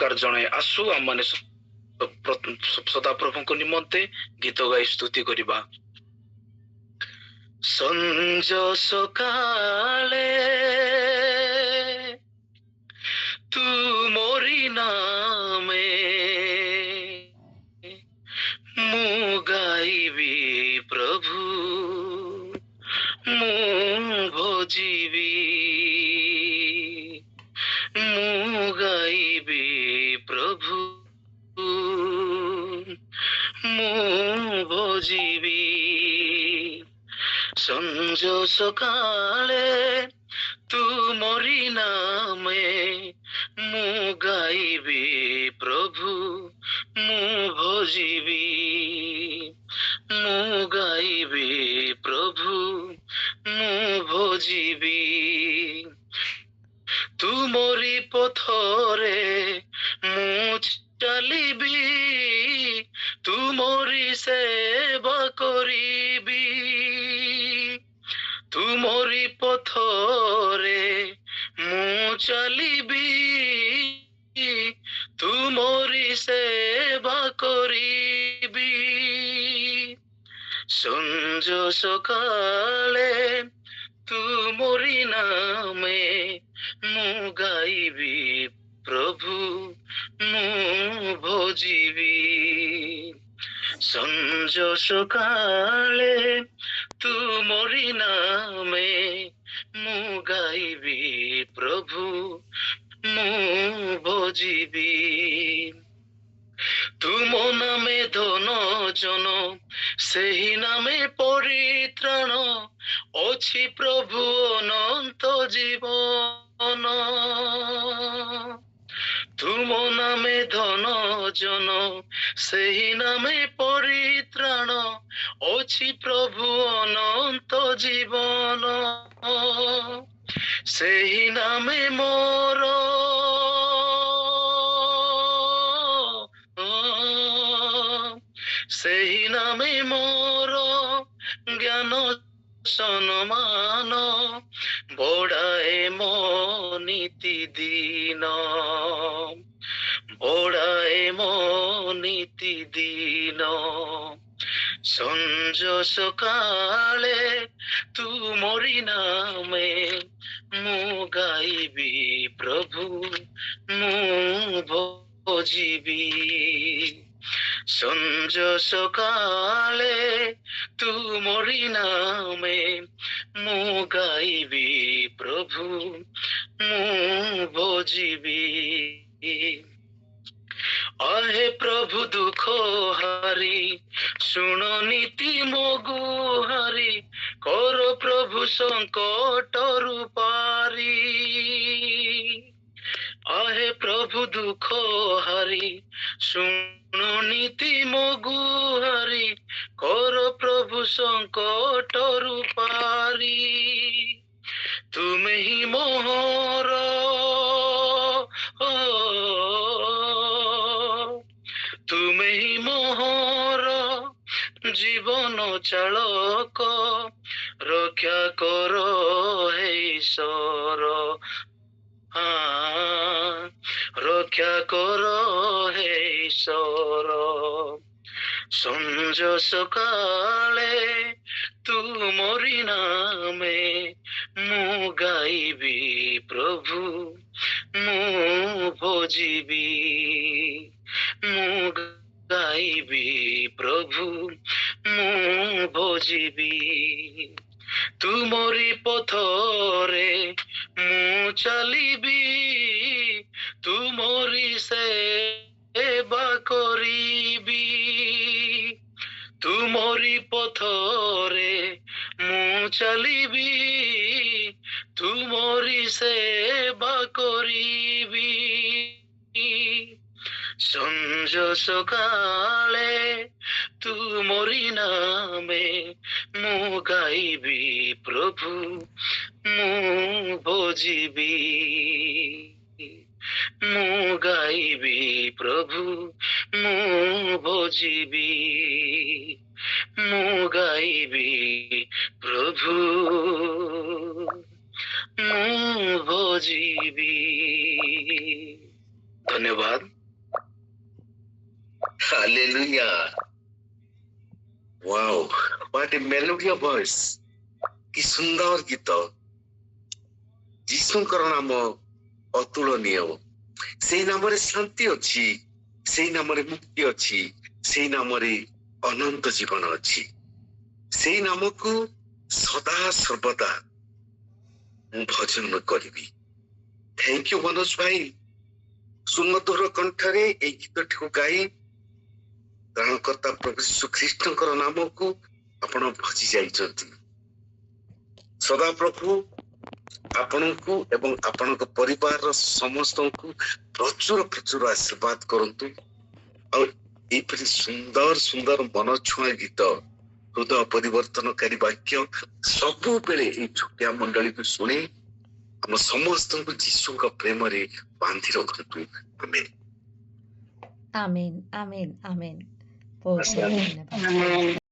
ନମସ୍କାର ଜଣାଇ ଆସୁ ଆମମାନେ ସଦାପ୍ରଭୁଙ୍କ ନିମନ୍ତେ ଗୀତ ଗାଇ ସ୍ତୁତି କରିବା। ସଞ୍ଜ ସକାଳେ ତୁମରି ନାମେ ମୁଁ ଗାଇବି ପ୍ରଭୁ, ମୁଁ ଭଜିବି, ମୁଁ ଗାଇବି ପ୍ରଭୁ, ମୁଁ ଭଜିବି। ସଞ୍ଜ ସକାଳେ ତୁମରି ନାମେ ମୁଁ ଗାଇବି ପ୍ରଭୁ, ମୁଁ ଭଜିବି, ମୁଁ ଗାଇବି ପ୍ରଭୁ, ମୁଁ ଭଜିବି। ତୁମରି ପଥରେ ମୁଁ ଚାଲିବି, ତୁମରି ସେବା କରିବି। ତୁମରି ପଥରେ ମୁଁ ଚାଲିବି, ତୁମରି ସେବା କରିବି। ସଞ୍ଜ ସକାଳେ ତୁମରି ନାମେ ମୁଁ ଗାଇବି ପ୍ରଭୁ, ମୁଁ ଭଜିବି। ସଞ୍ଜ ସକାଳେ ତୁମରି ନାମେ ମୁଁ ଗାଇବି ପ୍ରଭୁ, ମୁଁ ଭଜିବି। ତୁମ ନାମେ ଧନ ଜନ, ସେହି ନାମେ ପରିତ୍ରାଣ, ଅଛି ପ୍ରଭୁ ଅନନ୍ତ ଜୀବନ। ତୁମ ନାମେ ଧନ ଜନ, ସେହି ନାମେ ପରିତ୍ରାଣ, ଅଛି ପ୍ରଭୁ ଅନନ୍ତ ଜୀବନ। ସେହି ନାମେ ମୋର ସେହି ନାମେ ମୋର ଜ୍ଞାନ ସମ୍ମାନ, ବଢ଼ାଏ ମୋ ନିତି ଦିନ, ବଢ଼ାଏ ମୋ ନିତି ଦିନ। ସଞ୍ଜ ସକାଳେ ତୁମରି ନାମେ ମୁଁ ଗାଇବି ପ୍ରଭୁ, ମୁଁ ଭଜିବି। ସଞ୍ଜ ସକାଳେ ତୁମରି ନାମେ ମୁଁ ଗାଇବି ପ୍ରଭୁ, ମୁଁ ଭଜିବି। आहे प्रभु दुख हारी, शुण नीति मो गुहारी, कर प्रभु संकट रूपारी। आहे प्रभु दुख हारी, शुण नीति मो गुहारी, कर प्रभु संकट रूपारी। तुमे ही मोहर तुमे ही मोहर जीवन चालक, रक्षा कर हे ईश्वर, रक्षा कर हे ईश्वर। सञ्ज सकाळे तुमरि नामे मु गाइबी प्रभु मु भजिबी मु गाइबी प्रभु मु भजिबी तुमरि पथरे मु चलिबी तुमरि सेवा करिबी तुमरि पथरे मु चलिबी तुमरि सेवा करिबी संज सकाळे तुमरि नामे मु गाइबी प्रभु मु भजिबी मु गाइबी प्रभु मु भजिबी मु गाइबी प्रभु मु भजिबी। ଧନ୍ୟବାଦ। Hallelujah. Wow. What a melodious voice. କି ସୁନ୍ଦର ଗୀତ। ଯୀଶୁଙ୍କର ନାମ ଅତୁଳନୀୟ। ସେଇ ନାମରେ ଶାନ୍ତି ଅଛି, ସେଇ ନାମରେ ମୁକ୍ତି ଅଛି, ସେଇ ନାମରେ ଅନନ୍ତ ଜୀବନ ଅଛି। ସେଇ ନାମକୁ ସଦା ସର୍ବଦା ମୁଁ ଭଜନ କରିବି। ଥ୍ୟାଙ୍କ ୟୁ ମନୋଜ ଭାଇ, ସୁମଧୁର କଣ୍ଠରେ ଏଇ ଗୀତଟିକୁ ଗାଇ ତ୍ରାଣକର୍ତ୍ତା ପ୍ରଭୁ ଯୀଶୁ ଖ୍ରୀଷ୍ଟଙ୍କର ନାମକୁ ଆପଣ ଭଜି ଯାଇଛନ୍ତି। ସଦାପ୍ରଭୁ ଆପଣଙ୍କୁ ଏବଂ ଆପଣଙ୍କ ପରିବାରର ସମସ୍ତଙ୍କୁ ପ୍ରଚୁର ପ୍ରଚୁର ଆଶୀର୍ବାଦ କରନ୍ତୁ। ଆଉ ଏପରି ସୁନ୍ଦର ସୁନ୍ଦର ମନ ଛୁଆଁ ଗୀତ, ହୃଦୟ ପରିବର୍ତ୍ତନକାରୀ ବାକ୍ୟ ସବୁବେଳେ ଏଇ ଛୋଟିଆ ମଣ୍ଡଳୀକୁ ଶୁଣି ଆମ ସମସ୍ତଙ୍କୁ ଯୀଶୁଙ୍କ ପ୍ରେମରେ ବାନ୍ଧି ରଖନ୍ତୁ। ଆମେନ୍। Amen, amen, amen. ବହୁତ ବହୁତ ଧନ୍ୟବାଦ। Amen.